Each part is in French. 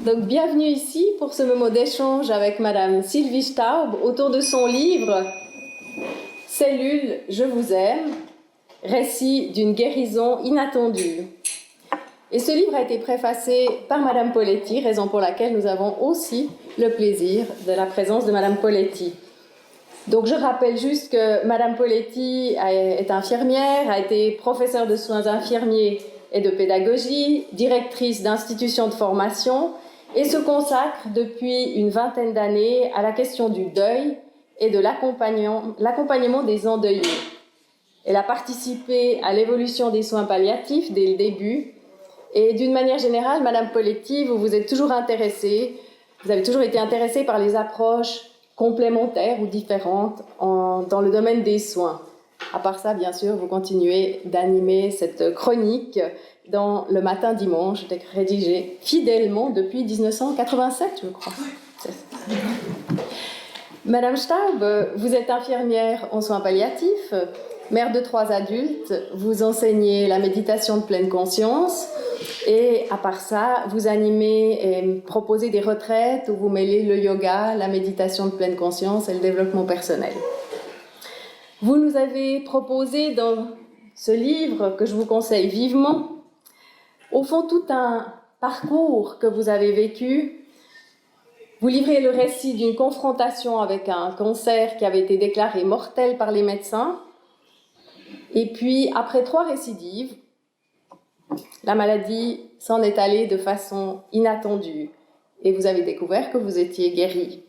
Donc, bienvenue ici pour ce moment d'échange avec Madame Sylvie Staub autour de son livre « Cellules, je vous aime », récit d'une guérison inattendue. Et ce livre a été préfacé par Madame Poletti, raison pour laquelle nous avons aussi le plaisir de la présence de Madame Poletti. Donc, je rappelle juste que Madame Poletti est infirmière, a été professeure de soins infirmiers et de pédagogie, directrice d'institutions de formation et se consacre depuis une vingtaine d'années à la question du deuil et de l'accompagnement des endeuillés. Elle a participé à l'évolution des soins palliatifs dès le début et d'une manière générale, Madame Poletti, vous avez toujours été intéressée par les approches complémentaires ou différentes dans le domaine des soins. À part ça, bien sûr, vous continuez d'animer cette chronique dans Le Matin Dimanche, rédigée fidèlement depuis 1987, je crois. Madame Staub, vous êtes infirmière en soins palliatifs, mère de 3 adultes, vous enseignez la méditation de pleine conscience et à part ça, vous animez et proposez des retraites où vous mêlez le yoga, la méditation de pleine conscience et le développement personnel. Vous nous avez proposé dans ce livre, que je vous conseille vivement, au fond tout un parcours que vous avez vécu. Vous livrez le récit d'une confrontation avec un cancer qui avait été déclaré mortel par les médecins. Et puis, après 3 récidives, la maladie s'en est allée de façon inattendue. Et vous avez découvert que vous étiez guéri.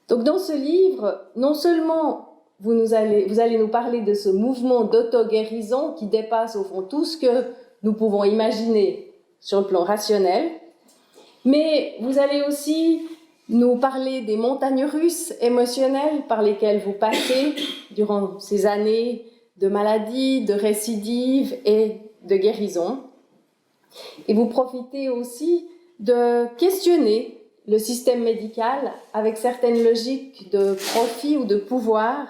Donc, dans ce livre, non seulement vous allez nous parler de ce mouvement d'auto-guérison qui dépasse au fond tout ce que nous pouvons imaginer sur le plan rationnel, mais vous allez aussi nous parler des montagnes russes émotionnelles par lesquelles vous passez durant ces années de maladie, de récidive et de guérison. Et vous profitez aussi de questionner le système médical avec certaines logiques de profit ou de pouvoir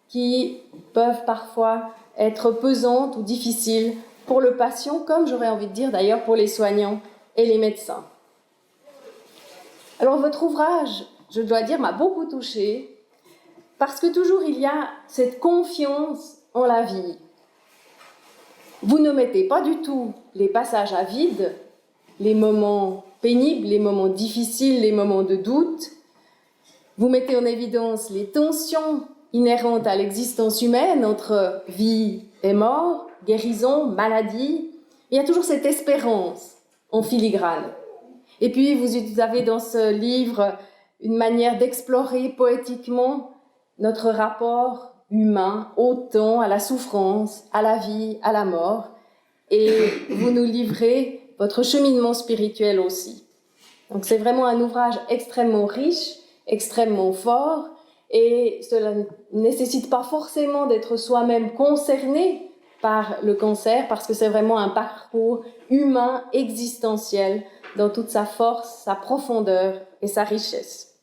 qui peuvent parfois être pesantes ou difficiles pour le patient, comme j'aurais envie de dire d'ailleurs pour les soignants et les médecins. Alors votre ouvrage, je dois dire, m'a beaucoup touchée parce que toujours il y a cette confiance en la vie. Vous ne mettez pas du tout les passages à vide, les moments pénibles, les moments difficiles, les moments de doute. Vous mettez en évidence les tensions inhérentes à l'existence humaine entre vie et mort, guérison, maladie. Il y a toujours cette espérance en filigrane. Et puis vous avez dans ce livre une manière d'explorer poétiquement notre rapport humain au temps, à la souffrance, à la vie, à la mort. Et vous nous livrez votre cheminement spirituel aussi. Donc c'est vraiment un ouvrage extrêmement riche, extrêmement fort, et cela ne nécessite pas forcément d'être soi-même concerné par le cancer, parce que c'est vraiment un parcours humain, existentiel, dans toute sa force, sa profondeur et sa richesse.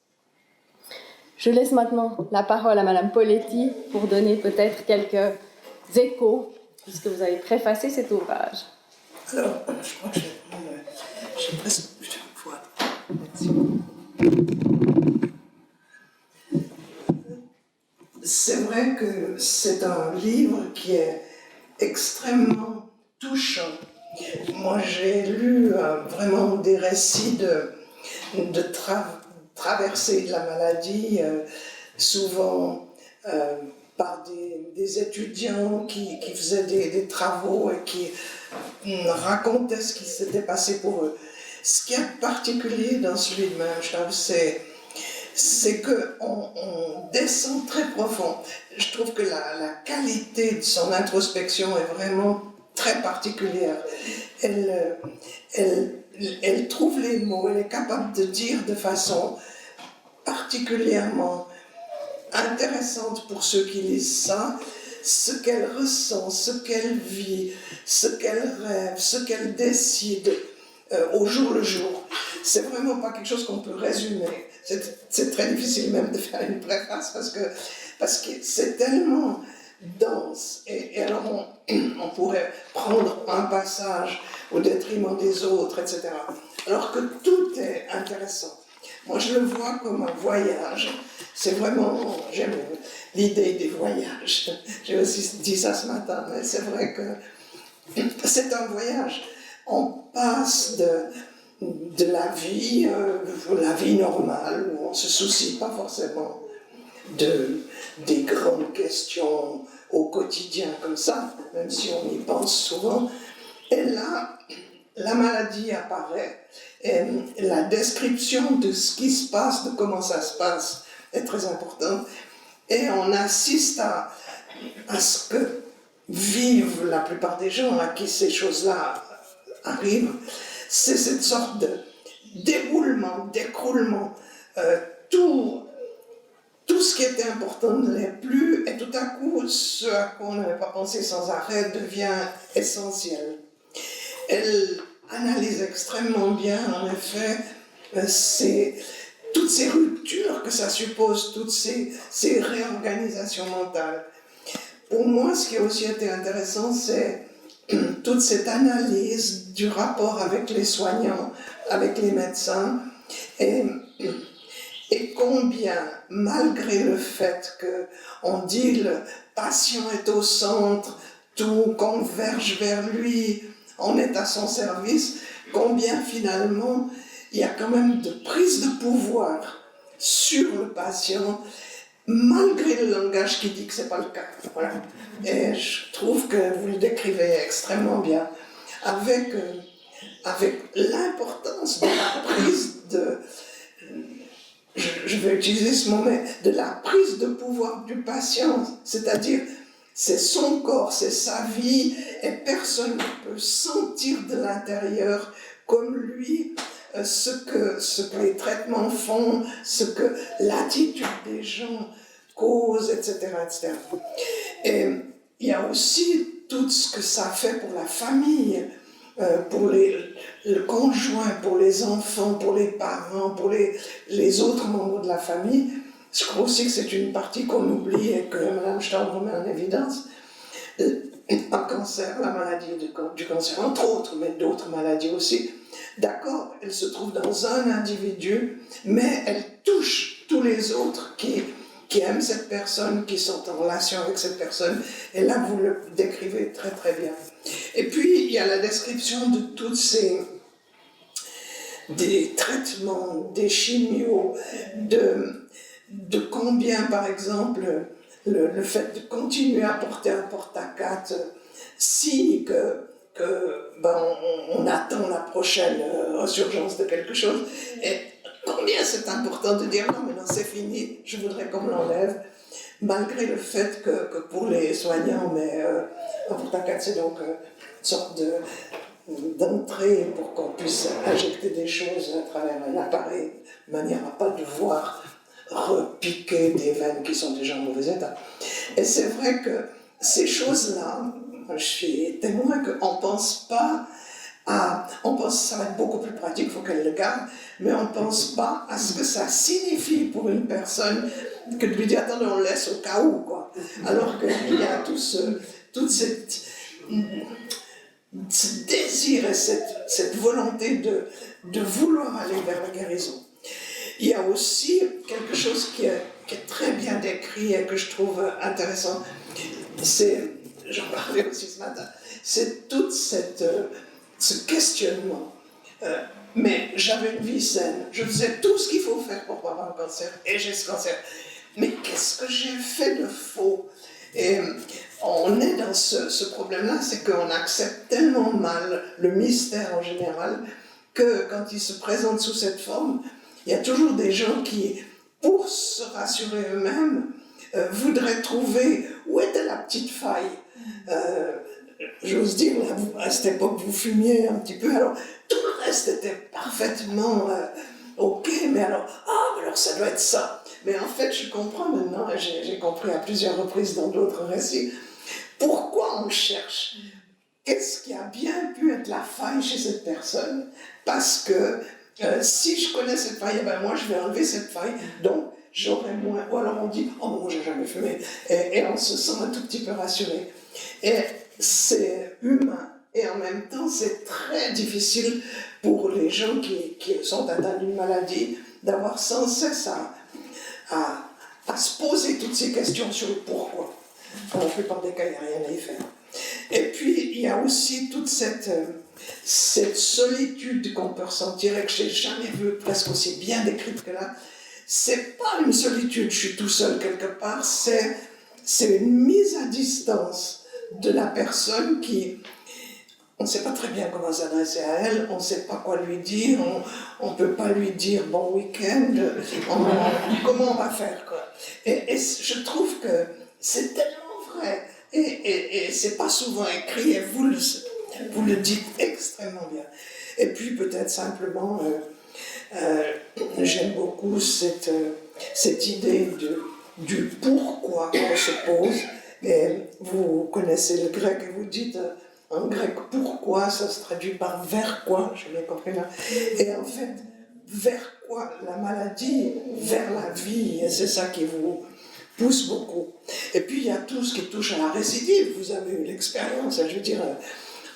Je laisse maintenant la parole à Madame Poletti pour donner peut-être quelques échos, puisque vous avez préfacé cet ouvrage. Alors, je crois que j'ai presque plus de fois. Merci. C'est vrai que c'est un livre qui est extrêmement touchant. Moi, j'ai lu vraiment des récits de traversée de la maladie, souvent par des étudiants qui faisaient des travaux et qui racontaient ce qui s'était passé pour eux. Ce qui est particulier dans celui de Mme Staub, c'est qu'on descend très profond. Je trouve que la qualité de son introspection est vraiment très particulière. Elle trouve les mots, elle est capable de dire de façon particulièrement intéressante pour ceux qui lisent ça, ce qu'elle ressent, ce qu'elle vit, ce qu'elle rêve, ce qu'elle décide au jour le jour. C'est vraiment pas quelque chose qu'on peut résumer. C'est très difficile même de faire une préface parce que c'est tellement dense. Et alors on pourrait prendre un passage au détriment des autres, etc. alors que tout est intéressant. Moi, je le vois comme un voyage. C'est vraiment, j'aime l'idée des voyages. J'ai aussi dit ça ce matin, mais c'est vrai que c'est un voyage. On passe de la vie normale, où on ne se soucie pas forcément des grandes questions au quotidien comme ça, même si on y pense souvent. Et là, la maladie apparaît, et la description de ce qui se passe, de comment ça se passe, est très importante. Et on assiste à ce que vivent la plupart des gens à qui ces choses-là arrivent. C'est cette sorte de déroulement, d'écroulement. Tout ce qui était important ne l'est plus, et tout à coup, ce à quoi on n'avait pas pensé sans arrêt devient essentiel. Elle analyse extrêmement bien, en effet, toutes ces ruptures que ça suppose, toutes ces réorganisations mentales. Pour moi, ce qui a aussi été intéressant, c'est toute cette analyse du rapport avec les soignants, avec les médecins, et combien, malgré le fait qu'on dit le patient est au centre, tout converge vers lui, on est à son service, combien finalement il y a quand même de prise de pouvoir sur le patient, malgré le langage qui dit que ce n'est pas le cas. Voilà. Et je trouve que vous le décrivez extrêmement bien, avec l'importance de la prise de... Je vais utiliser ce mot, mais de la prise de pouvoir du patient, c'est-à-dire c'est son corps, c'est sa vie, et personne ne peut sentir de l'intérieur comme lui ce que les traitements font, ce que l'attitude des gens cause, etc., etc. Et il y a aussi tout ce que ça fait pour la famille, pour le conjoint, pour les enfants, pour les parents, pour les autres membres de la famille. Je crois aussi que c'est une partie qu'on oublie et que Mme Staub remet en évidence. Un cancer, la maladie du cancer, entre autres, mais d'autres maladies aussi. D'accord, elle se trouve dans un individu, mais elle touche tous les autres qui aiment cette personne, qui sont en relation avec cette personne. Et là, vous le décrivez très très bien. Et puis, il y a la description de toutes des traitements, des chimios, de combien, par exemple, le fait de continuer à porter un porte-à-quatre signe on attend la prochaine résurgence de quelque chose. Et combien c'est important de dire non, maintenant c'est fini, je voudrais qu'on me l'enlève, malgré le fait que pour les soignants, mais un porte-à-quatre, c'est donc une sorte d'entrée pour qu'on puisse injecter des choses à travers un appareil, de manière à ne pas devoir repiquer des veines qui sont déjà en mauvais état. Et c'est vrai que ces choses-là, je suis témoin qu'on ne pense pas on pense que ça va être beaucoup plus pratique, il faut qu'elle le garde, mais on ne pense pas à ce que ça signifie pour une personne que de lui dire attendez, on laisse au cas où, quoi. Alors qu'il y a tout ce désir et cette volonté de vouloir aller vers la guérison. Il y a aussi quelque chose qui est très bien décrit et que je trouve intéressant. J'en parlais aussi ce matin, c'est tout ce questionnement. Mais j'avais une vie saine, je faisais tout ce qu'il faut faire pour pas avoir un cancer, et j'ai ce cancer. Mais qu'est-ce que j'ai fait de faux? Et on est dans ce problème-là, c'est qu'on accepte tellement mal le mystère en général, que quand il se présente sous cette forme, il y a toujours des gens qui, pour se rassurer eux-mêmes, voudraient trouver où était la petite faille. J'ose dire, à cette époque, vous fumiez un petit peu, alors tout le reste était parfaitement ok, mais alors ça doit être ça. Mais en fait, je comprends maintenant, et j'ai compris à plusieurs reprises dans d'autres récits, pourquoi on cherche. Qu'est-ce qui a bien pu être la faille chez cette personne? Parce que si je connais cette faille, eh ben moi je vais enlever cette faille, donc j'aurai moins. Ou alors on dit, oh moi j'ai jamais fumé, et on se sent un tout petit peu rassuré. Et c'est humain, et en même temps c'est très difficile pour les gens qui sont atteints d'une maladie, d'avoir sans cesse à se poser toutes ces questions sur le pourquoi. Dans la plupart des cas, il n'y a rien à y faire. Et puis, il y a aussi toute cette solitude qu'on peut ressentir et que je n'ai jamais vue presque aussi bien décrite que là. C'est pas une solitude, je suis tout seul quelque part, c'est une mise à distance de la personne qui... On ne sait pas très bien comment s'adresser à elle, on ne sait pas quoi lui dire, on ne peut pas lui dire bon week-end, comment on va faire quoi. Et je trouve que c'est tellement vrai, et c'est pas souvent écrit, et vous le dites extrêmement bien. Et puis peut-être simplement, j'aime beaucoup cette idée du pourquoi on se pose, et vous connaissez le grec et vous dites... En grec, pourquoi, ça se traduit par vers quoi, j'ai bien compris là. Et en fait, vers quoi la maladie, vers la vie, et c'est ça qui vous pousse beaucoup. Et puis il y a tout ce qui touche à la récidive, vous avez eu l'expérience, je veux dire,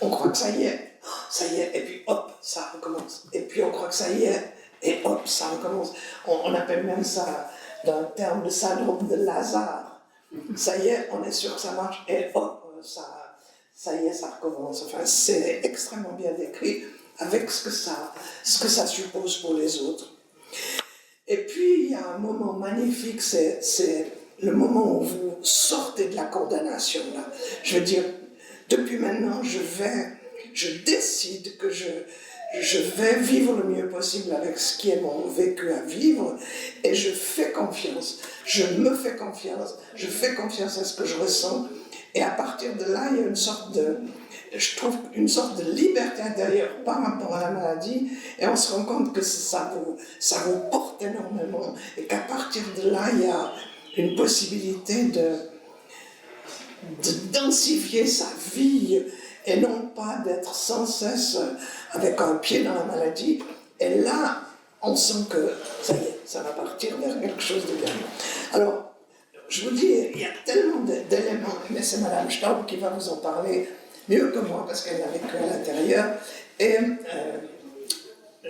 on croit que ça y est, et puis hop, ça recommence. Et puis on croit que ça y est, et hop, ça recommence. On appelle même ça, d'un terme de syndrome de Lazare. Ça y est, on est sûr que ça marche, et hop, ça y est, ça recommence. Enfin, c'est extrêmement bien décrit avec ce que ça suppose pour les autres. Et puis, il y a un moment magnifique, c'est le moment où vous sortez de la condamnation. Là. Je veux dire, depuis maintenant, je décide que je vais vivre le mieux possible avec ce qui est mon vécu à vivre, et je fais confiance, je me fais confiance, je fais confiance à ce que je ressens. Et à partir de là, il y a je trouve une sorte de liberté intérieure par rapport à la maladie, et on se rend compte que ça vous porte énormément, et qu'à partir de là, il y a une possibilité de densifier sa vie, et non pas d'être sans cesse avec un pied dans la maladie. Et là, on sent que ça y est, ça va partir vers quelque chose de bien. Alors, je vous dis, il y a tellement d'éléments, mais c'est Madame Staub qui va vous en parler mieux que moi, parce qu'elle a vécu à l'intérieur, et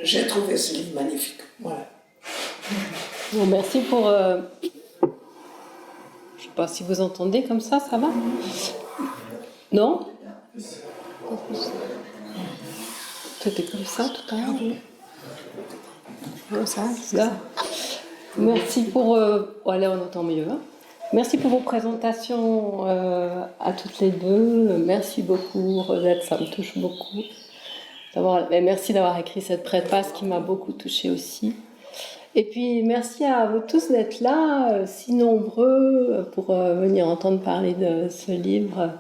j'ai trouvé ce livre magnifique. Voilà. Bon, merci pour... Je ne sais pas si vous entendez comme ça va? Non? C'était comme ça tout à l'heure? Ça, là. Merci pour... allez, on entend mieux. Hein. Merci pour vos présentations à toutes les deux. Merci beaucoup, Rosette, ça me touche beaucoup. Merci d'avoir écrit cette préface qui m'a beaucoup touchée aussi. Et puis, merci à vous tous d'être là, si nombreux, pour venir entendre parler de ce livre.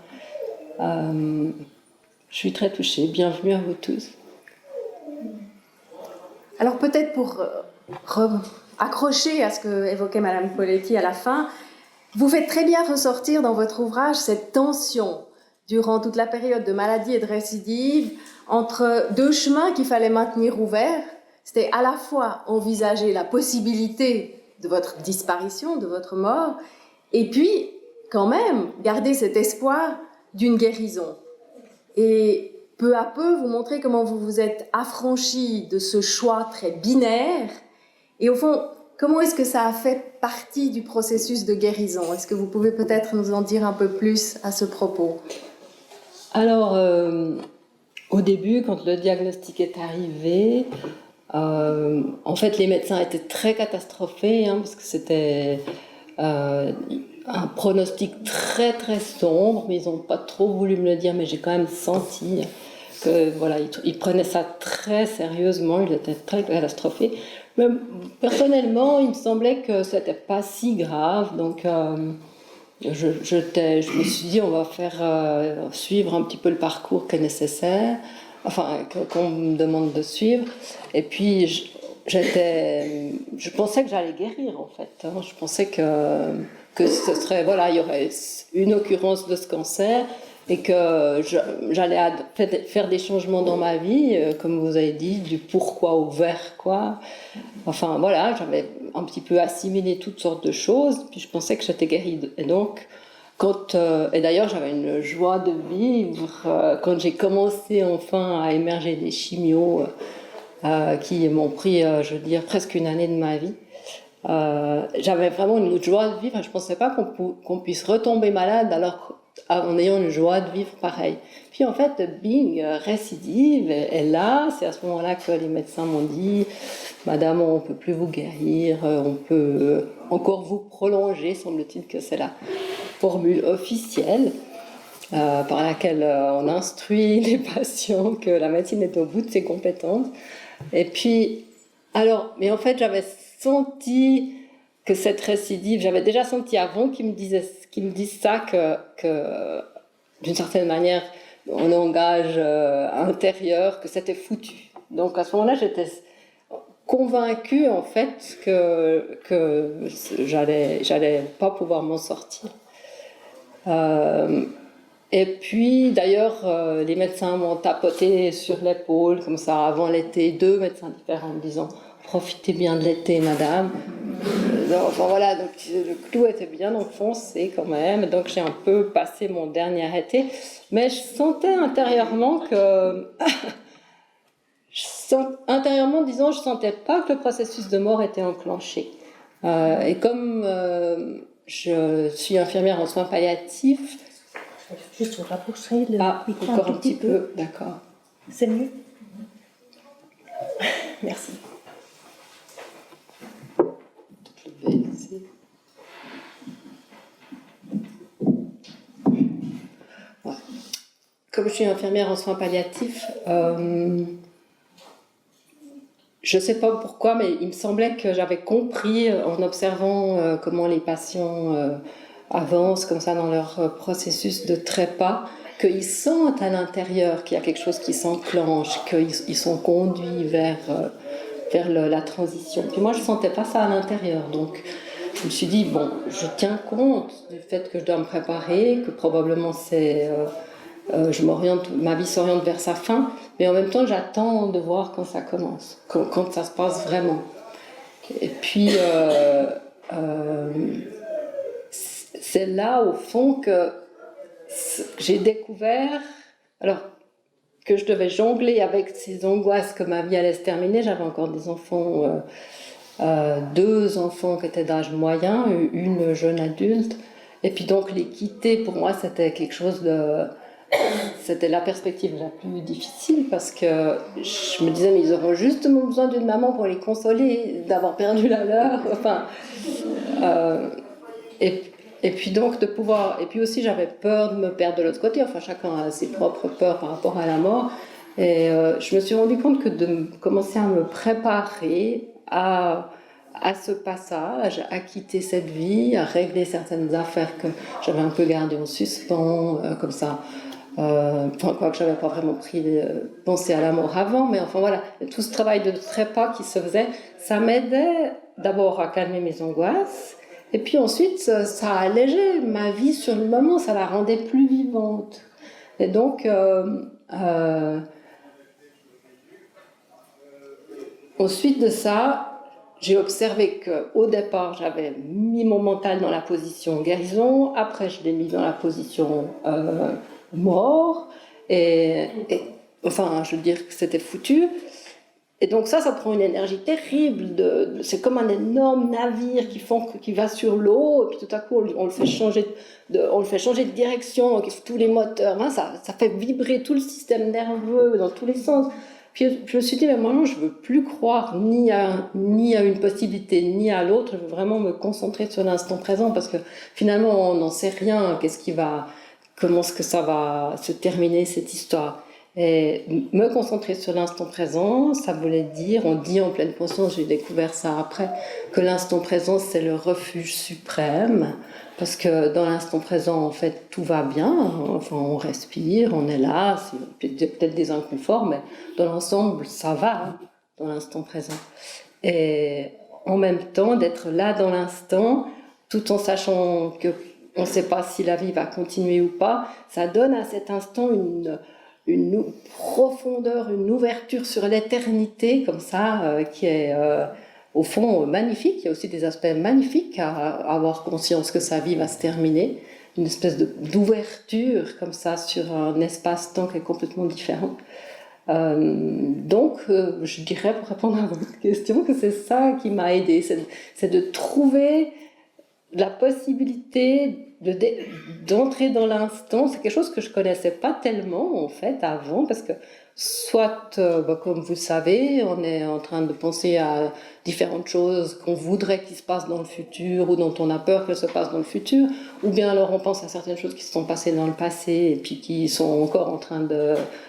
Je suis très touchée. Bienvenue à vous tous. Alors peut-être pour accrocher à ce que évoquait Madame Poletti à la fin, vous faites très bien ressortir dans votre ouvrage cette tension durant toute la période de maladie et de récidive entre deux chemins qu'il fallait maintenir ouverts. C'était à la fois envisager la possibilité de votre disparition, de votre mort, et puis quand même garder cet espoir d'une guérison. Et peu à peu, vous montrer comment vous vous êtes affranchi de ce choix très binaire, et au fond, comment est-ce que ça a fait partie du processus de guérison? Est-ce que vous pouvez peut-être nous en dire un peu plus à ce propos? Alors, au début, quand le diagnostic est arrivé, en fait, les médecins étaient très catastrophés, parce que c'était un pronostic très très sombre, mais ils n'ont pas trop voulu me le dire, mais j'ai quand même senti que voilà, ils prenaient ça très sérieusement, ils étaient très catastrophés. Mais personnellement, il me semblait que c'était pas si grave, donc je me suis dit on va faire suivre un petit peu le parcours qui est nécessaire, qu'on me demande de suivre. Et puis je pensais que j'allais guérir en fait. Je pensais que ce serait il y aurait une occurrence de ce cancer et que j'allais faire des changements dans ma vie, comme vous avez dit, du pourquoi au vers quoi. Enfin voilà, j'avais un petit peu assimilé toutes sortes de choses, puis je pensais que j'étais guérie. Et donc, et d'ailleurs j'avais une joie de vivre quand j'ai commencé enfin à émerger des chimios qui m'ont pris, je veux dire, presque une année de ma vie. J'avais vraiment une joie de vivre. Je ne pensais pas qu'on puisse retomber malade en ayant une joie de vivre pareil. Puis en fait, bing, récidive est là. C'est à ce moment-là que les médecins m'ont dit, Madame, on ne peut plus vous guérir, on peut encore vous prolonger, semble-t-il que c'est la formule officielle par laquelle on instruit les patients que la médecine est au bout de ses compétences. Et puis, mais en fait, j'avais senti que cette récidive, j'avais déjà senti avant qu'ils me disent ça, que d'une certaine manière, on engage intérieur, que c'était foutu. Donc à ce moment-là, j'étais convaincue en fait que j'allais pas pouvoir m'en sortir. Et puis d'ailleurs, les médecins m'ont tapoté sur l'épaule comme ça avant l'été, 2 médecins différents me disant profitez bien de l'été, madame. Enfin voilà, donc le clou était bien enfoncé quand même. Donc j'ai un peu passé mon dernier été, mais je sentais intérieurement que, intérieurement disons, je sentais pas que le processus de mort était enclenché. Et comme je suis infirmière en soins palliatifs. Juste rapprocher le micro encore un petit peu, d'accord. C'est mieux. Merci. Je vais essayer. Ouais. Comme je suis infirmière en soins palliatifs, je ne sais pas pourquoi, mais il me semblait que j'avais compris en observant comment les patients avancent comme ça dans leur processus de trépas, qu'ils sentent à l'intérieur qu'il y a quelque chose qui s'enclenche, qu'ils sont conduits vers la transition. Puis moi, je ne sentais pas ça à l'intérieur. Donc, je me suis dit, bon, je tiens compte du fait que je dois me préparer, que probablement ma vie s'oriente vers sa fin, mais en même temps, j'attends de voir quand ça commence, quand ça se passe vraiment. Et puis, c'est là, au fond, que j'ai découvert, alors que je devais jongler avec ces angoisses que ma vie allait se terminer. J'avais encore des enfants, 2 enfants qui étaient d'âge moyen, une jeune adulte, et puis donc les quitter, pour moi, c'était quelque chose c'était la perspective la plus difficile, parce que je me disais, mais ils auront justement besoin d'une maman pour les consoler d'avoir perdu la leur. Enfin, et puis donc de pouvoir... Et puis aussi, j'avais peur de me perdre de l'autre côté. Enfin, chacun a ses propres peurs par rapport à la mort. Et je me suis rendu compte que de commencer à me préparer à ce passage, à quitter cette vie, à régler certaines affaires que j'avais un peu gardées en suspens, comme ça. Enfin, quoi que j'avais pas vraiment pensé à la mort avant, mais enfin voilà, tout ce travail de trépas qui se faisait, ça m'aidait d'abord à calmer mes angoisses, et puis ensuite ça allégeait ma vie sur le moment, ça la rendait plus vivante. Et donc ensuite de ça, j'ai observé qu'au départ, j'avais mis mon mental dans la position guérison, après je l'ai mis dans la position mort, et enfin, je veux dire que c'était foutu. Et donc ça prend une énergie terrible. C'est comme un énorme navire qui va sur l'eau, et puis tout à coup, on le fait changer de direction, tous les moteurs, hein, ça fait vibrer tout le système nerveux dans tous les sens. Puis je me suis dit, mais moi, non, je ne veux plus croire ni à une possibilité, ni à l'autre. Je veux vraiment me concentrer sur l'instant présent, parce que finalement, on n'en sait rien. Comment est-ce que ça va se terminer, cette histoire? Et me concentrer sur l'instant présent, ça voulait dire, on dit en pleine conscience, j'ai découvert ça après, que l'instant présent, c'est le refuge suprême. Parce que dans l'instant présent, en fait, tout va bien. Enfin, on respire, on est là. C'est peut-être des inconforts, mais dans l'ensemble, ça va, hein, dans l'instant présent. Et en même temps, d'être là dans l'instant, tout en sachant que on ne sait pas si la vie va continuer ou pas, ça donne à cet instant une profondeur, une ouverture sur l'éternité, comme ça, qui est au fond magnifique. Il y a aussi des aspects magnifiques à avoir conscience que sa vie va se terminer, une espèce d'ouverture comme ça sur un espace-temps qui est complètement différent. Donc, je dirais, pour répondre à votre question, que c'est ça qui m'a aidée, c'est de trouver la possibilité d'entrer dans l'instant. C'est quelque chose que je connaissais pas tellement, en fait, avant, parce que soit, comme vous savez, on est en train de penser à différentes choses qu'on voudrait qu'il se passe dans le futur ou dont on a peur qu'elles se passent dans le futur, ou bien alors on pense à certaines choses qui se sont passées dans le passé et puis qui sont encore en train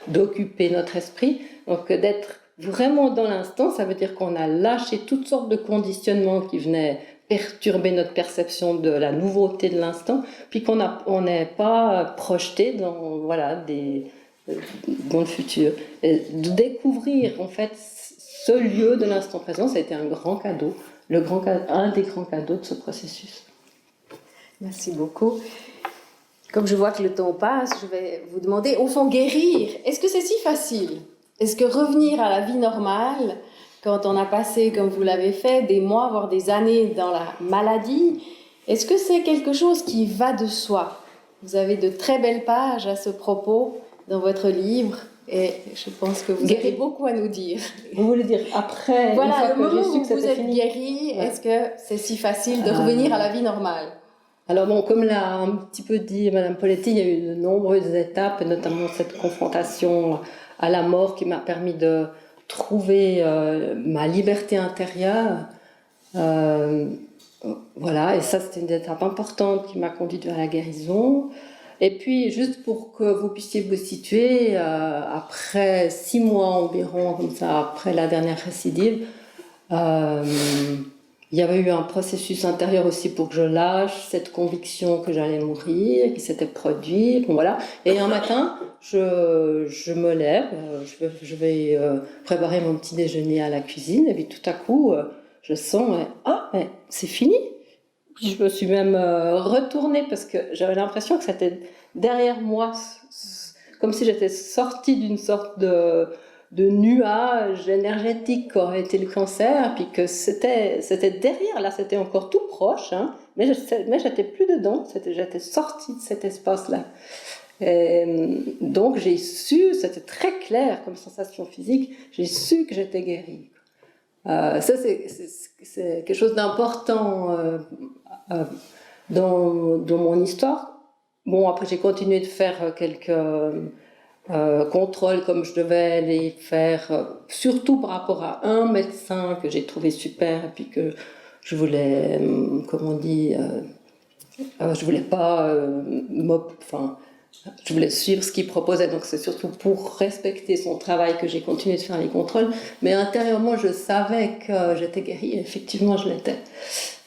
d'occuper notre esprit. Donc d'être vraiment dans l'instant, ça veut dire qu'on a lâché toutes sortes de conditionnements qui venaient perturber notre perception de la nouveauté de l'instant, puis on n'est pas projeté dans, voilà, dans le futur. Et de découvrir en fait ce lieu de l'instant présent, ça a été un grand cadeau, un des grands cadeaux de ce processus. Merci beaucoup. Comme je vois que le temps passe, je vais vous demander, au fond, guérir, est-ce que c'est si facile? Est-ce que revenir à la vie normale, quand on a passé, comme vous l'avez fait, des mois, voire des années dans la maladie, est-ce que c'est quelque chose qui va de soi? Vous avez de très belles pages à ce propos dans votre livre et je pense que vous avez beaucoup à nous dire. Vous voulez dire après, voilà, une fois le moment que j'ai su où que c'était vous êtes fini. guéri, Ouais. est-ce que c'est si facile de revenir à la vie normale? Alors bon, comme l'a un petit peu dit Madame Poletti, il y a eu de nombreuses étapes, notamment cette confrontation à la mort qui m'a permis de trouver ma liberté intérieure. Voilà, et ça c'était une étape importante qui m'a conduite vers la guérison. Et puis, juste pour que vous puissiez vous situer, après 6 mois environ, comme ça, après la dernière récidive, il y avait eu un processus intérieur aussi pour que je lâche cette conviction que j'allais mourir, qui s'était produit. Bon, voilà. Et un matin, je me lève, je vais préparer mon petit déjeuner à la cuisine, et puis tout à coup, je sens, mais c'est fini. Puis je me suis même retournée parce que j'avais l'impression que c'était derrière moi, comme si j'étais sortie d'une sorte de nuage énergétique qu'aurait été le cancer, puis que c'était derrière, là c'était encore tout proche, hein, mais j'étais plus dedans, j'étais sortie de cet espace-là. Et donc j'ai su, c'était très clair comme sensation physique, j'ai su que j'étais guérie. Ça c'est quelque chose d'important dans mon histoire. Bon, après j'ai continué de faire quelques contrôles comme je devais les faire, surtout par rapport à un médecin que j'ai trouvé super et puis que je voulais, comme on dit, je voulais pas, je voulais suivre ce qu'il proposait, donc c'est surtout pour respecter son travail que j'ai continué de faire les contrôles, mais intérieurement je savais que j'étais guérie, et effectivement je l'étais.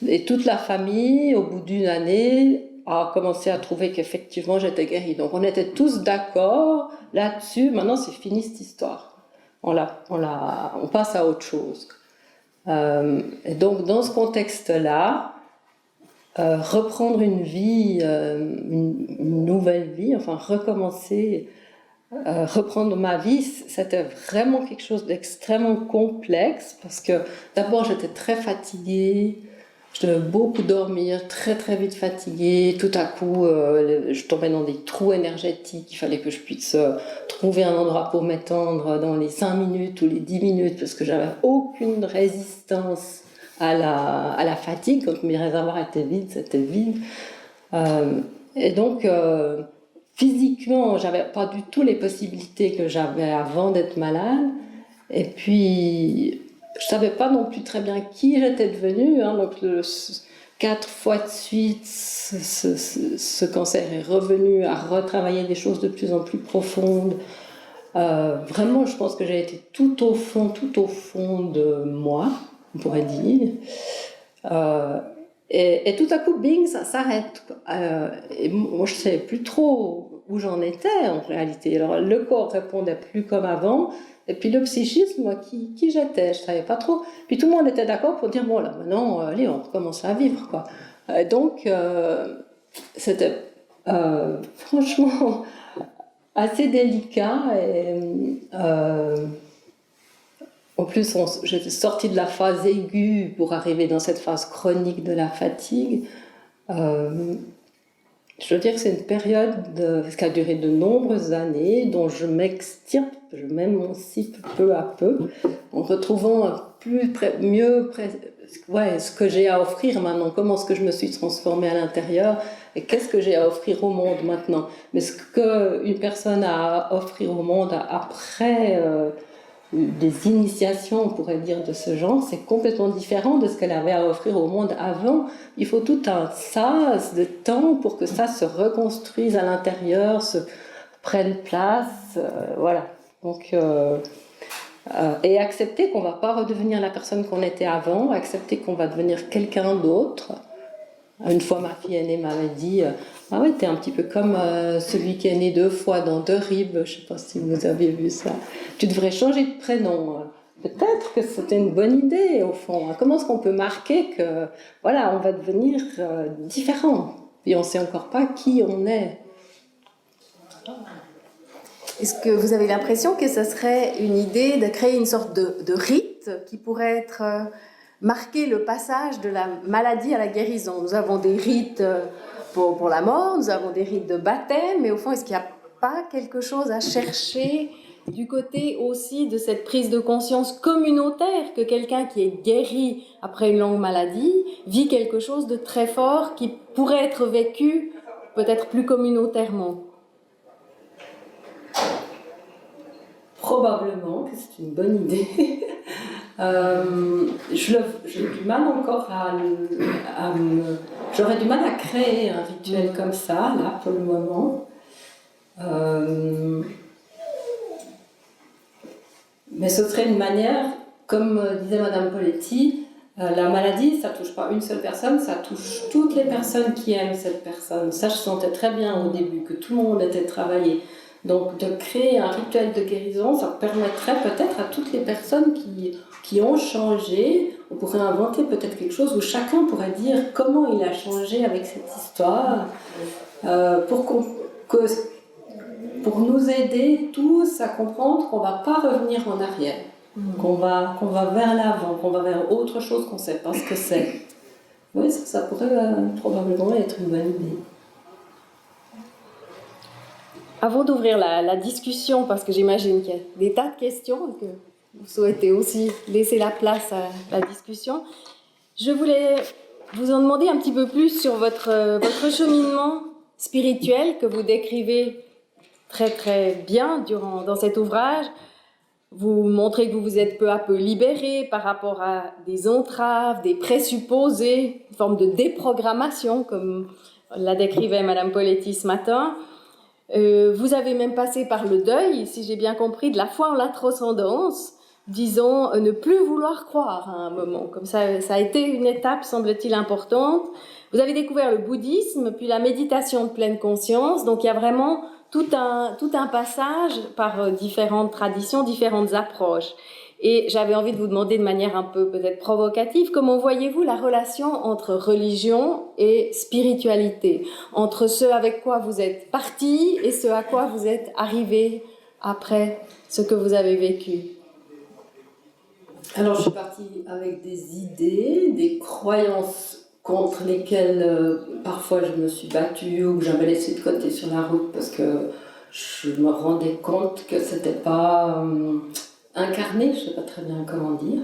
Et toute la famille, au bout d'une année, a commencé à trouver qu'effectivement j'étais guérie. Donc on était tous d'accord là-dessus, maintenant c'est fini cette histoire. On passe à autre chose. Et donc dans ce contexte-là, reprendre une vie, une nouvelle vie, enfin recommencer, reprendre ma vie, c'était vraiment quelque chose d'extrêmement complexe parce que d'abord j'étais très fatiguée, je devais beaucoup dormir, très très vite fatiguée, tout à coup je tombais dans des trous énergétiques, il fallait que je puisse trouver un endroit pour m'étendre dans les 5 minutes ou les 10 minutes parce que j'avais aucune résistance à la fatigue. Quand mes réservoirs étaient vides, c'était vide. Et donc, physiquement, j'avais pas du tout les possibilités que j'avais avant d'être malade. Et puis, je savais pas non plus très bien qui j'étais devenue. Hein. Donc, 4 fois de suite, ce cancer est revenu à retravailler des choses de plus en plus profondes. Vraiment, je pense que j'ai été tout au fond de moi, on pourrait dire. Et tout à coup, bing, ça s'arrête. Et moi, je ne savais plus trop où j'en étais en réalité. Alors, le corps répondait plus comme avant. Et puis le psychisme, moi, qui j'étais, je ne savais pas trop. Puis tout le monde était d'accord pour dire, bon, là, maintenant, allez, on recommence à vivre, quoi. Donc, c'était franchement assez délicat. Et en plus, j'étais sortie de la phase aiguë pour arriver dans cette phase chronique de la fatigue. Je veux dire que c'est une période qui a duré de nombreuses années, dont je m'extirpe, je m'émancipe peu à peu, en retrouvant ce que j'ai à offrir maintenant, comment est-ce que je me suis transformée à l'intérieur, et qu'est-ce que j'ai à offrir au monde maintenant. Mais ce qu'une personne a à offrir au monde après des initiations, on pourrait dire, de ce genre, c'est complètement différent de ce qu'elle avait à offrir au monde avant. Il faut tout un sas de temps pour que ça se reconstruise à l'intérieur, se prenne place, voilà. Donc, et accepter qu'on ne va pas redevenir la personne qu'on était avant, accepter qu'on va devenir quelqu'un d'autre. Une fois, ma fille aînée m'avait dit « Ah ouais, t'es un petit peu comme celui qui est né 2 fois dans 2 ribes. » Je ne sais pas si vous avez vu ça. Tu devrais changer de prénom. Peut-être que c'était une bonne idée, au fond. Comment est-ce qu'on peut marquer que, voilà, on va devenir différent et on ne sait encore pas qui on est. Est-ce que vous avez l'impression que ce serait une idée de créer une sorte de rite qui pourrait être marquer le passage de la maladie à la guérison? Nous avons des rites pour la mort, nous avons des rites de baptême, mais au fond, est-ce qu'il n'y a pas quelque chose à chercher du côté aussi de cette prise de conscience communautaire que quelqu'un qui est guéri après une longue maladie vit quelque chose de très fort qui pourrait être vécu peut-être plus communautairement? Probablement que c'est une bonne idée. J'ai du mal encore j'aurais du mal à créer un rituel comme ça, là, pour le moment. Mais ce serait une manière, comme disait Madame Poletti, la maladie, ça ne touche pas une seule personne, ça touche toutes les personnes qui aiment cette personne. Ça, je sentais très bien au début, que tout le monde était travaillé. Donc, de créer un rituel de guérison, ça permettrait peut-être à toutes les personnes qui ont changé, on pourrait inventer peut-être quelque chose où chacun pourrait dire comment il a changé avec cette histoire, pour nous aider tous à comprendre qu'on ne va pas revenir en arrière, qu'on va vers l'avant, qu'on va vers autre chose qu'on ne sait pas ce que c'est. Oui, ça pourrait probablement être une bonne idée. Avant d'ouvrir la discussion, parce que j'imagine qu'il y a des tas de questions et que vous souhaitez aussi laisser la place à la discussion, je voulais vous en demander un petit peu plus sur votre cheminement spirituel que vous décrivez très très bien dans cet ouvrage. Vous montrez que vous vous êtes peu à peu libéré par rapport à des entraves, des présupposés, une forme de déprogrammation, comme la décrivait Madame Poletti ce matin. Vous avez même passé par le deuil, si j'ai bien compris, de la foi en la transcendance, disons ne plus vouloir croire à un moment. Comme ça a été une étape, semble-t-il, importante. Vous avez découvert le bouddhisme, puis la méditation de pleine conscience. Donc il y a vraiment tout un passage par différentes traditions, différentes approches. Et j'avais envie de vous demander de manière un peu peut-être provocative, comment voyez-vous la relation entre religion et spiritualité, entre ce avec quoi vous êtes parti et ce à quoi vous êtes arrivé après ce que vous avez vécu? Alors je suis partie avec des idées, des croyances contre lesquelles parfois je me suis battue ou que j'avais laissé de côté sur la route parce que je me rendais compte que c'était pas incarné, je ne sais pas très bien comment dire.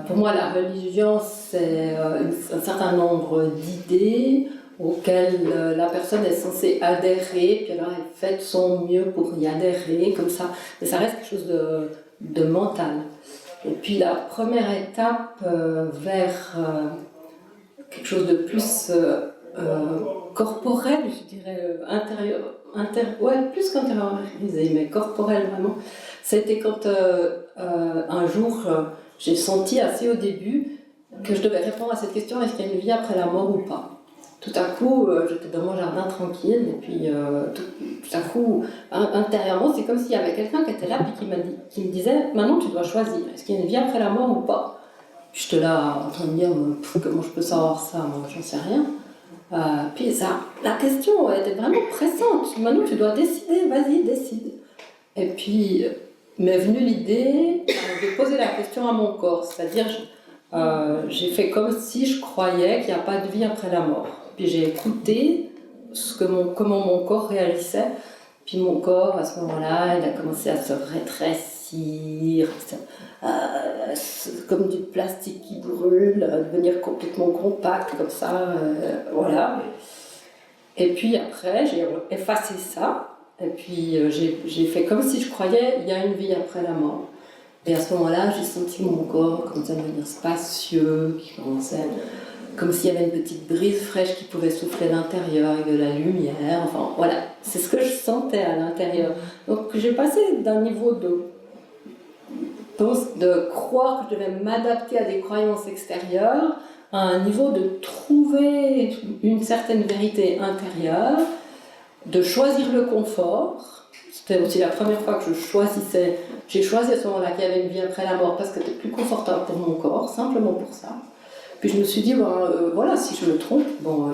Pour moi, la religion, c'est un certain nombre d'idées auxquelles la personne est censée adhérer, puis alors elle fait de son mieux pour y adhérer, comme ça. Mais ça reste quelque chose de mental. Et puis la première étape vers quelque chose de plus corporel, je dirais, plus qu'intériorisé, mais corporel vraiment. C'était quand un jour, j'ai senti assez au début que je devais répondre à cette question, est-ce qu'il y a une vie après la mort ou pas? Tout à coup, j'étais dans mon jardin tranquille, et puis tout à coup, intérieurement, c'est comme s'il y avait quelqu'un qui était là, puis qui me disait, maintenant tu dois choisir, est-ce qu'il y a une vie après la mort ou pas? Puis j'étais là en train de me dire, comment je peux savoir ça? Moi, j'en sais rien. Puis la question était vraiment pressante. Maintenant, tu dois décider, vas-y, décide. Et puis, m'est venue l'idée de poser la question à mon corps. C'est-à-dire, j'ai fait comme si je croyais qu'il n'y a pas de vie après la mort. Puis j'ai écouté comment mon corps réagissait. Puis mon corps, à ce moment-là, il a commencé à se rétrécir, comme du plastique qui brûle, à devenir complètement compact, comme ça, voilà. Et puis après, j'ai effacé ça, et puis j'ai fait comme si je croyais il y a une vie après la mort. Et à ce moment-là, j'ai senti mon corps commencer à devenir spacieux, qui commençait, comme s'il y avait une petite brise fraîche qui pouvait souffler à l'intérieur avec de la lumière. Enfin, voilà, c'est ce que je sentais à l'intérieur. Donc j'ai passé d'un niveau de croire que je devais m'adapter à des croyances extérieures à un niveau de trouver une certaine vérité intérieure, de choisir le confort. C'était aussi la première fois que j'ai choisi à ce moment-là qu'il y avait une vie après la mort parce que c'était plus confortable pour mon corps, simplement pour ça. Puis je me suis dit, voilà, si je me trompe,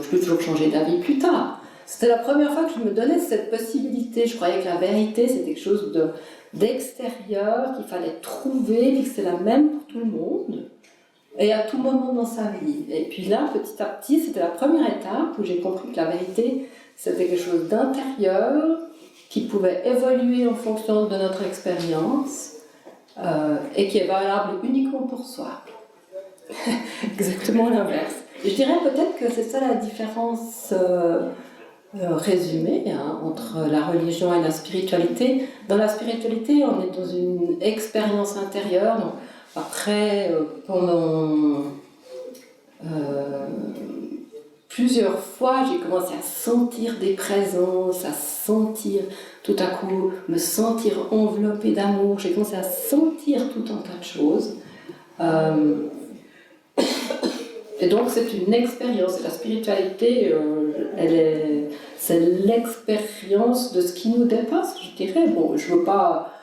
je peux toujours changer d'avis plus tard. C'était la première fois que je me donnais cette possibilité. Je croyais que la vérité, c'était quelque chose d'extérieur, qu'il fallait trouver, puis que c'était la même pour tout le monde, et à tout moment dans sa vie. Et puis là, petit à petit, c'était la première étape où j'ai compris que la vérité, c'était quelque chose d'intérieur, qui pouvait évoluer en fonction de notre expérience, et qui est valable uniquement pour soi. Exactement l'inverse. Je dirais peut-être que c'est ça la différence résumée entre la religion et la spiritualité. Dans la spiritualité, on est dans une expérience intérieure. Donc, après, pendant plusieurs fois, j'ai commencé à sentir des présences, à sentir tout à coup, me sentir enveloppée d'amour. J'ai commencé à sentir tout un tas de choses. Et donc c'est une expérience, et la spiritualité, c'est l'expérience de ce qui nous dépasse, je dirais. Bon, je ne veux pas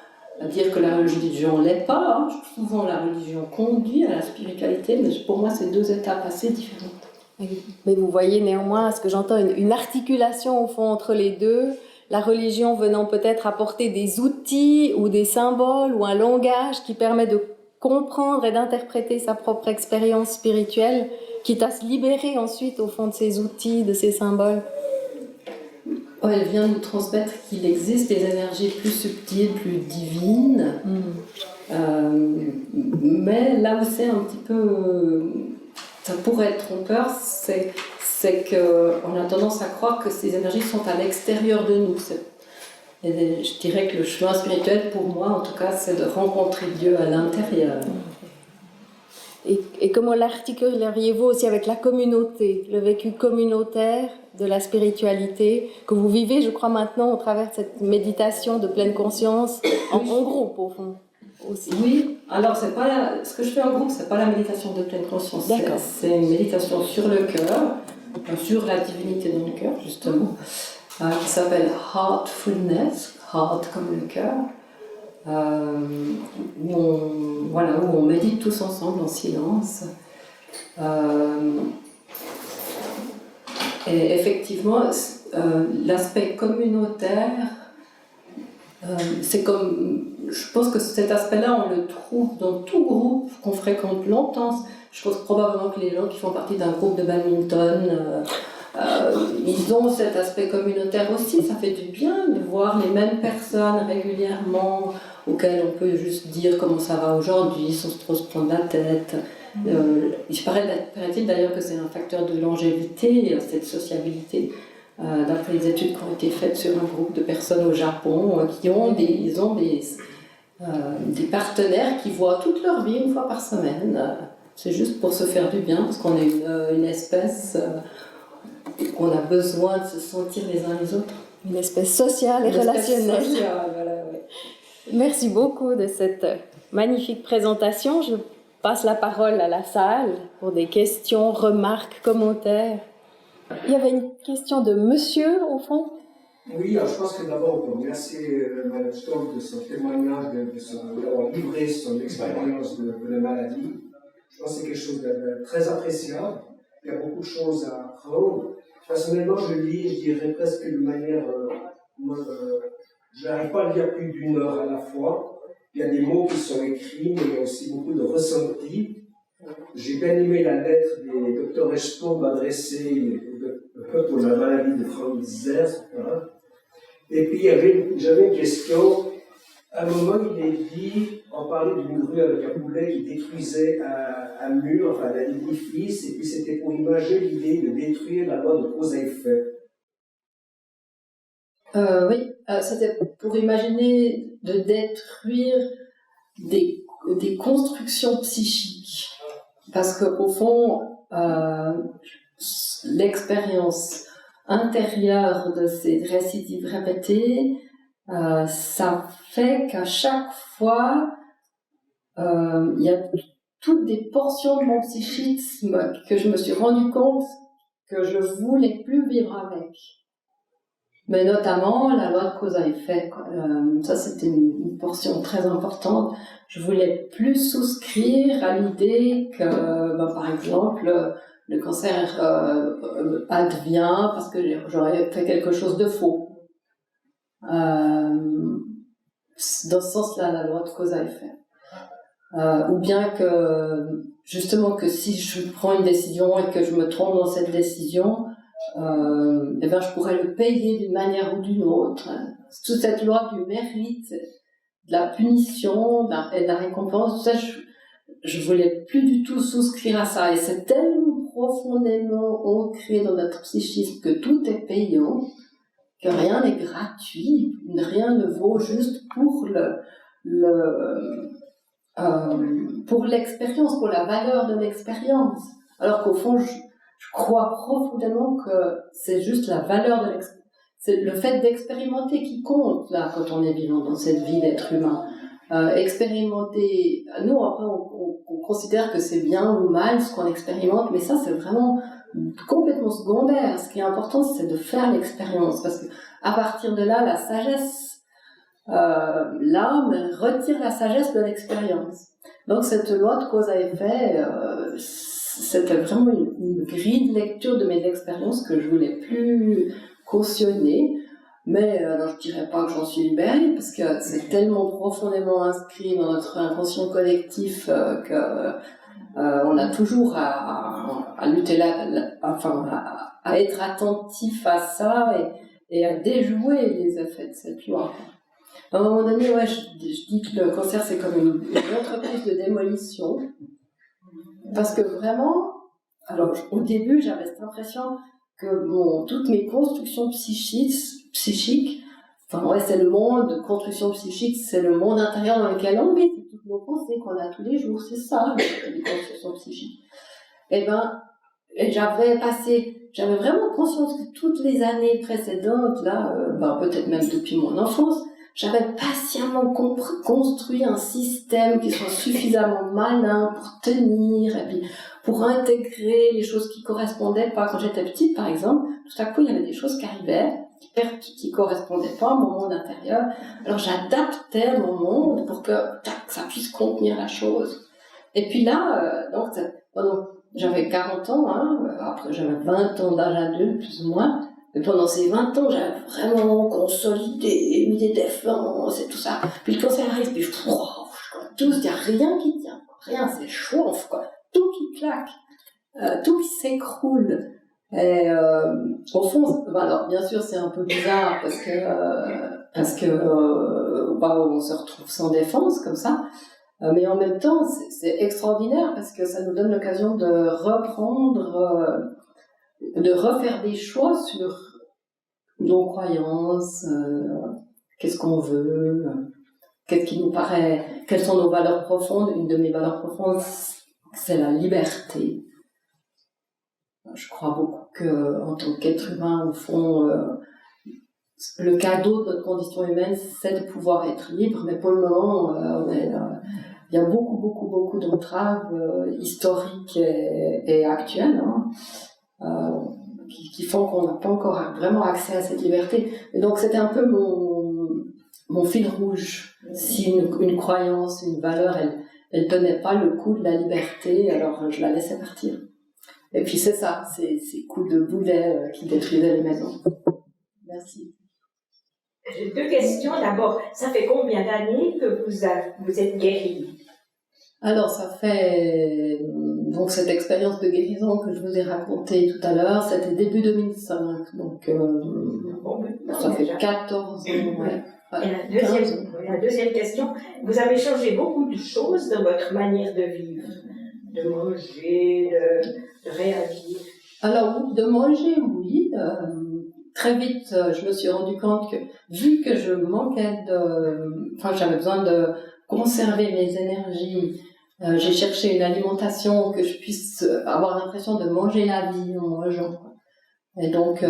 dire que la religion ne l'est pas, souvent la religion conduit à la spiritualité, mais pour moi c'est deux étapes assez différentes. Mais vous voyez néanmoins, à ce que j'entends, une articulation au fond entre les deux, la religion venant peut-être apporter des outils ou des symboles ou un langage qui permet de comprendre et d'interpréter sa propre expérience spirituelle, quitte à se libérer ensuite au fond de ces outils, de ces symboles. Elle vient nous transmettre qu'il existe des énergies plus subtiles, plus divines, mais là où c'est un petit peu, ça pourrait être trompeur, c'est qu'on a tendance à croire que ces énergies sont à l'extérieur de nous. Et je dirais que le chemin spirituel, pour moi en tout cas, c'est de rencontrer Dieu à l'intérieur. Et comment l'articuleriez-vous aussi avec la communauté, le vécu communautaire de la spiritualité que vous vivez, je crois, maintenant au travers de cette méditation de pleine conscience en groupe, au fond aussi. Oui, alors ce que je fais en groupe, c'est pas la méditation de pleine conscience. D'accord. C'est une méditation sur le cœur, sur la divinité dans le cœur, justement, qui s'appelle Heartfulness, heart comme le cœur. Où on médite tous ensemble en silence. Et effectivement, l'aspect communautaire, c'est comme, je pense que cet aspect-là, on le trouve dans tout groupe qu'on fréquente longtemps. Je pense probablement que les gens qui font partie d'un groupe de badminton, ils ont cet aspect communautaire aussi. Ça fait du bien de voir les mêmes personnes régulièrement, auxquelles on peut juste dire comment ça va aujourd'hui, sans trop se prendre la tête. Il paraît-il d'ailleurs que c'est un facteur de longévité, cette sociabilité, d'après les études qui ont été faites sur un groupe de personnes au Japon qui ont des partenaires qui voient toute leur vie une fois par semaine. C'est juste pour se faire du bien, parce qu'on est une espèce qu'on a besoin de se sentir les uns les autres. Une espèce sociale et relationnelle. Voilà, ouais. Merci beaucoup de cette magnifique présentation. Je passe la parole à la salle pour des questions, remarques, commentaires. Il y avait une question de monsieur, au fond. Oui, alors je pense que d'abord, on peut remercier Mme Storm de son témoignage, d'avoir livré son expérience de la maladie. Je pense que c'est quelque chose de très appréciable. Il y a beaucoup de choses à apprendre. Personnellement, je lis, je dirais presque de manière... je n'arrive pas à lire plus d'une heure à la fois. Il y a des mots qui sont écrits, mais il y a aussi beaucoup de ressentis. J'ai bien aimé la lettre des Dr Estombe adressée pour la maladie de Franz. Hein. Et puis j'avais une question. À un moment, il est dit, on parlait d'une grue avec un poulet qui détruisait un mur, enfin un édifice, et puis c'était pour imaginer l'idée de détruire la loi de cause à effet. Oui, c'était pour imaginer de détruire des constructions psychiques. Parce qu'au fond, l'expérience intérieure de ces récidives répétées, ça fait qu'à chaque fois, il y a toutes des portions de mon psychisme que je me suis rendu compte que je voulais plus vivre avec. Mais notamment la loi de cause à effet. Ça, c'était une portion très importante. Je voulais plus souscrire à l'idée que, par exemple, le cancer advient parce que j'aurais fait quelque chose de faux. Dans ce sens-là, la loi de cause à effet. Ou bien que, justement, que si je prends une décision et que je me trompe dans cette décision, je pourrais le payer d'une manière ou d'une autre. Toute cette loi du mérite, de la punition et de la récompense, tout ça, je voulais plus du tout souscrire à ça. Et c'est tellement profondément ancré dans notre psychisme que tout est payant, que rien n'est gratuit, rien ne vaut juste pour pour l'expérience, pour la valeur de l'expérience. Alors qu'au fond, je crois profondément que c'est juste la valeur de l'expérience. C'est le fait d'expérimenter qui compte, là, quand on est vivant dans cette vie d'être humain. Expérimenter, nous, après, on considère que c'est bien ou mal ce qu'on expérimente, mais ça, c'est vraiment complètement secondaire. Ce qui est important, c'est de faire l'expérience, parce que à partir de là, la sagesse, l'âme retire la sagesse de l'expérience. Donc, cette loi de cause à effet, c'était vraiment une grille de lecture de mes expériences que je voulais plus cautionner, mais alors je dirais pas que j'en suis libérée parce que c'est tellement profondément inscrit dans notre inconscient collectif que on a toujours à lutter à être attentif à ça et à déjouer les effets de cette loi. À un moment donné, je dis que le cancer c'est comme une entreprise de démolition. Parce que vraiment, alors au début j'avais cette impression que toutes mes constructions psychiques, c'est le monde, construction psychique, c'est le monde intérieur dans lequel on vit, c'est toutes nos pensées qu'on a tous les jours, c'est ça, les constructions psychiques. Et j'avais vraiment conscience que toutes les années précédentes, là, peut-être même depuis mon enfance, j'avais patiemment construit un système qui soit suffisamment malin pour tenir, et puis pour intégrer les choses qui correspondaient pas. Quand j'étais petite, par exemple, tout à coup, il y avait des choses qui arrivaient, qui correspondaient pas à mon monde intérieur. Alors j'adaptais mon monde pour que ça puisse contenir la chose. Et puis là, j'avais 40 ans, après j'avais 20 ans d'âge adulte, plus ou moins. Et pendant ces 20 ans, j'avais vraiment consolidé, mis des défenses et tout ça. Puis le cancer arrive, puis il n'y a rien qui tient. Rien, c'est chauffe, quoi. Tout qui claque, tout qui s'écroule. Et au fond, alors bien sûr, c'est un peu bizarre parce que on se retrouve sans défense comme ça. Mais en même temps, c'est extraordinaire parce que ça nous donne l'occasion de reprendre, de refaire des choix sur nos croyances, qu'est-ce qu'on veut, qu'est-ce qui nous paraît, quelles sont nos valeurs profondes. Une de mes valeurs profondes, c'est la liberté. Je crois beaucoup qu'en tant qu'être humain, au fond, le cadeau de notre condition humaine, c'est de pouvoir être libre, mais pour le moment, il y a beaucoup d'entraves historiques et actuelles, qui font qu'on n'a pas encore vraiment accès à cette liberté. Et donc c'était un peu mon fil rouge. Si une croyance, une valeur, elle tenait pas le coup de la liberté, alors je la laissais partir. Et puis c'est ça, ces coups de boulet qui détruisaient les maisons. Merci. J'ai deux questions. D'abord, ça fait combien d'années que vous êtes guérie? Alors, ça fait donc cette expérience de guérison que je vous ai racontée tout à l'heure, c'était début 2005, donc ça fait 14 ans. Ouais. Et la deuxième question, vous avez changé beaucoup de choses dans votre manière de vivre, de manger, de réagir. Alors, de manger, oui. Très vite, je me suis rendu compte que, vu que je manquais j'avais besoin de conserver mes énergies, j'ai cherché une alimentation que je puisse avoir l'impression de manger la vie en mangeant. Et donc,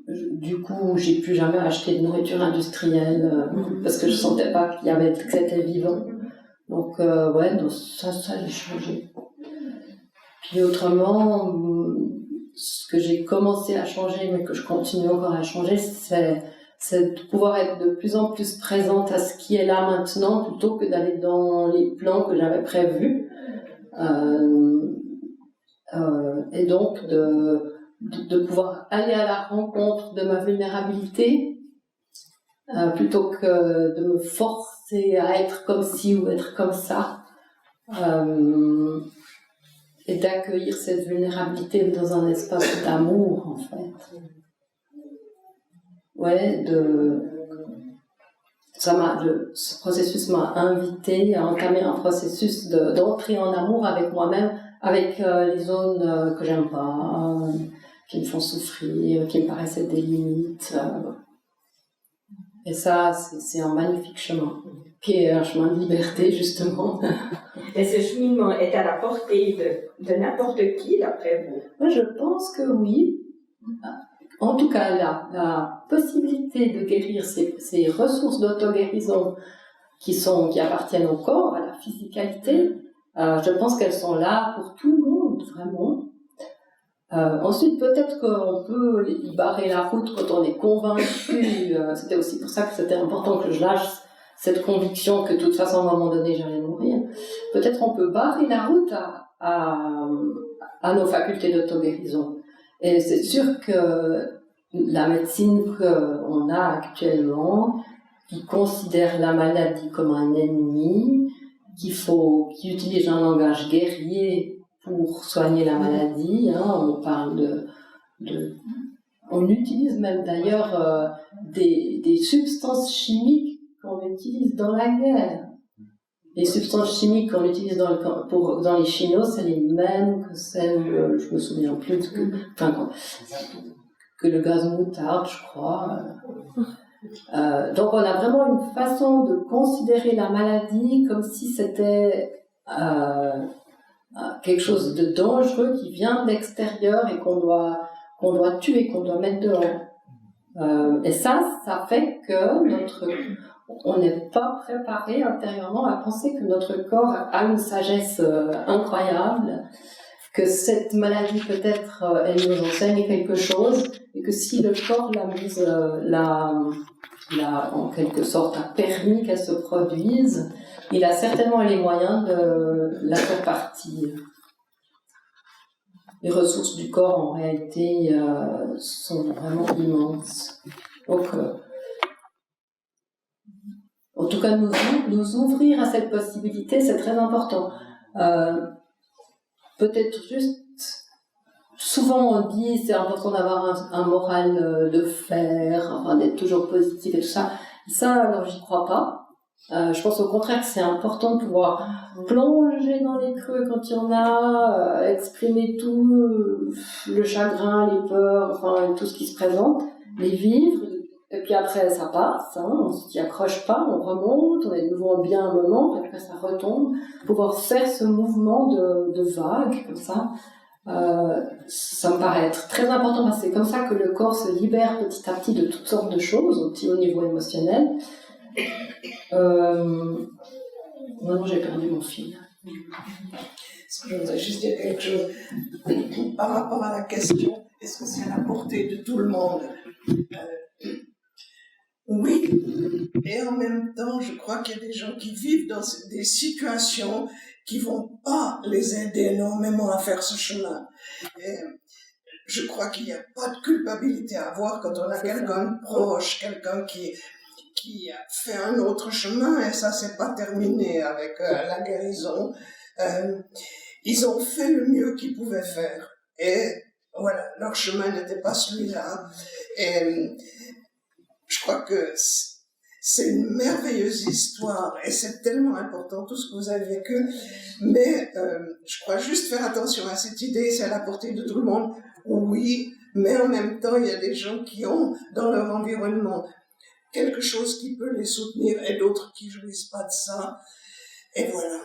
du coup, j'ai plus jamais acheté de nourriture industrielle parce que je sentais pas que c'était vivant. Donc, ça j'ai changé. Puis autrement, ce que j'ai commencé à changer, mais que je continue encore à changer, c'est de pouvoir être de plus en plus présente à ce qui est là maintenant, plutôt que d'aller dans les plans que j'avais prévus. Et donc de pouvoir aller à la rencontre de ma vulnérabilité, plutôt que de me forcer à être comme ci ou être comme ça. Et d'accueillir cette vulnérabilité dans un espace d'amour, en fait. Ouais, ce processus m'a invité à entamer un processus d'entrer en amour avec moi-même, avec les zones que j'aime pas, qui me font souffrir, qui me paraissent être des limites. Et ça, c'est un magnifique chemin, qui est un chemin de liberté, justement. Et ce cheminement est à la portée de n'importe qui, d'après vous? Moi, je pense que oui. En tout cas, la possibilité de guérir ces ressources d'auto-guérison qui appartiennent au corps, à la physicalité, je pense qu'elles sont là pour tout le monde, vraiment. Ensuite, peut-être qu'on peut y barrer la route quand on est convaincu. C'était aussi pour ça que c'était important que je lâche cette conviction que de toute façon, à un moment donné, j'allais mourir. Peut-être on peut barrer la route à nos facultés d'auto-guérison. Et c'est sûr que la médecine qu'on a actuellement, qui considère la maladie comme un ennemi, qui utilise un langage guerrier pour soigner la maladie, on parle on utilise même d'ailleurs des substances chimiques qu'on utilise dans la guerre. Les substances chimiques qu'on utilise dans les chinos, c'est les mêmes que celles, je me souviens plus, que le gaz moutarde, je crois. Donc on a vraiment une façon de considérer la maladie comme si c'était quelque chose de dangereux qui vient de l'extérieur et qu'on doit tuer, qu'on doit mettre dehors. Et ça fait que on n'est pas préparé intérieurement à penser que notre corps a une sagesse incroyable, que cette maladie peut-être elle nous enseigne quelque chose, et que si le corps en quelque sorte a permis qu'elle se produise, il a certainement les moyens de la faire partir. Les ressources du corps en réalité sont vraiment immenses. Donc en tout cas, nous ouvrir à cette possibilité, c'est très important. Peut-être juste, souvent on dit c'est important d'avoir un moral de fer, d'être toujours positif et tout ça. Ça, alors j'y crois pas. Je pense au contraire que c'est important de pouvoir plonger dans les creux quand il y en a, exprimer tout le chagrin, les peurs, tout ce qui se présente, les vivre. Et puis après, ça passe, on s'y accroche pas, on remonte, on est de nouveau bien un moment, puis après ça retombe. Pouvoir faire ce mouvement de vague, comme ça me paraît être très important, parce que c'est comme ça que le corps se libère petit à petit de toutes sortes de choses, aussi au niveau émotionnel. Maintenant, j'ai perdu mon fil. Je voudrais juste dire quelque chose par rapport à la question, est-ce que c'est à la portée de tout le monde? Oui, et en même temps, je crois qu'il y a des gens qui vivent dans des situations qui vont pas les aider énormément à faire ce chemin. Et je crois qu'il n'y a pas de culpabilité à avoir quand on a quelqu'un de proche, quelqu'un qui qui a fait un autre chemin, et ça c'est pas terminé avec la guérison. Ils ont fait le mieux qu'ils pouvaient faire. Et voilà, leur chemin n'était pas celui-là. Et je crois que c'est une merveilleuse histoire et c'est tellement important tout ce que vous avez vécu. Mais je crois juste faire attention à cette idée, c'est à la portée de tout le monde. Oui, mais en même temps, il y a des gens qui ont dans leur environnement quelque chose qui peut les soutenir et d'autres qui jouissent pas de ça. Et voilà.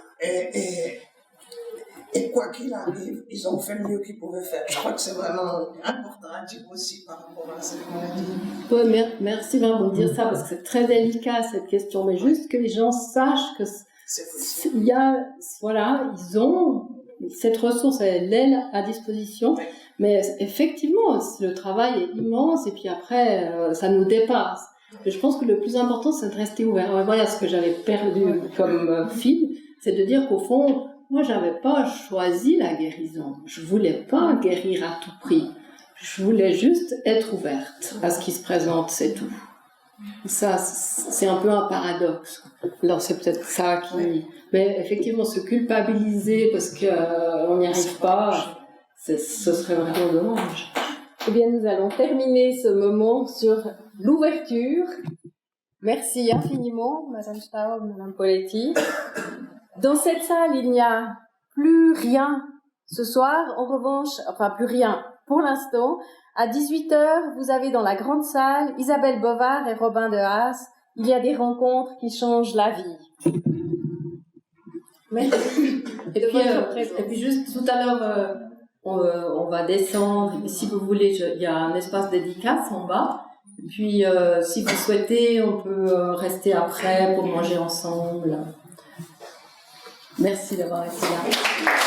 Et quoi qu'il arrive, ils ont fait le mieux qu'ils pouvaient faire. Je crois que c'est vraiment important à dire aussi par rapport à cette maladie. Ouais, merci vraiment de dire ça parce que c'est très délicat cette question, mais juste que les gens sachent que il y a, voilà, ils ont cette ressource, elle est à disposition, mais effectivement, le travail est immense et puis après, ça nous dépasse. Mais je pense que le plus important, c'est de rester ouvert. Voilà ce que j'avais perdu comme fil, c'est de dire qu'au fond, moi, j'avais pas choisi la guérison. Je voulais pas guérir à tout prix. Je voulais juste être ouverte à ce qui se présente, c'est tout. Ça, c'est un peu un paradoxe. Alors, c'est peut-être ça qui... Oui. Mais effectivement, se culpabiliser parce qu'on n'y arrive pas, ce serait vraiment dommage. Eh bien, nous allons terminer ce moment sur l'ouverture. Merci infiniment, Madame Staub, Madame Poletti. Dans cette salle, il n'y a plus rien ce soir. En revanche, enfin plus rien pour l'instant. À 18h, vous avez dans la grande salle Isabelle Bovard et Robin de Haas. Il y a des rencontres qui changent la vie. Merci. Et puis juste tout à l'heure, on va descendre. Si vous voulez, il y a un espace dédicace en bas. Et puis si vous souhaitez, on peut rester après pour manger ensemble. Merci d'avoir été là.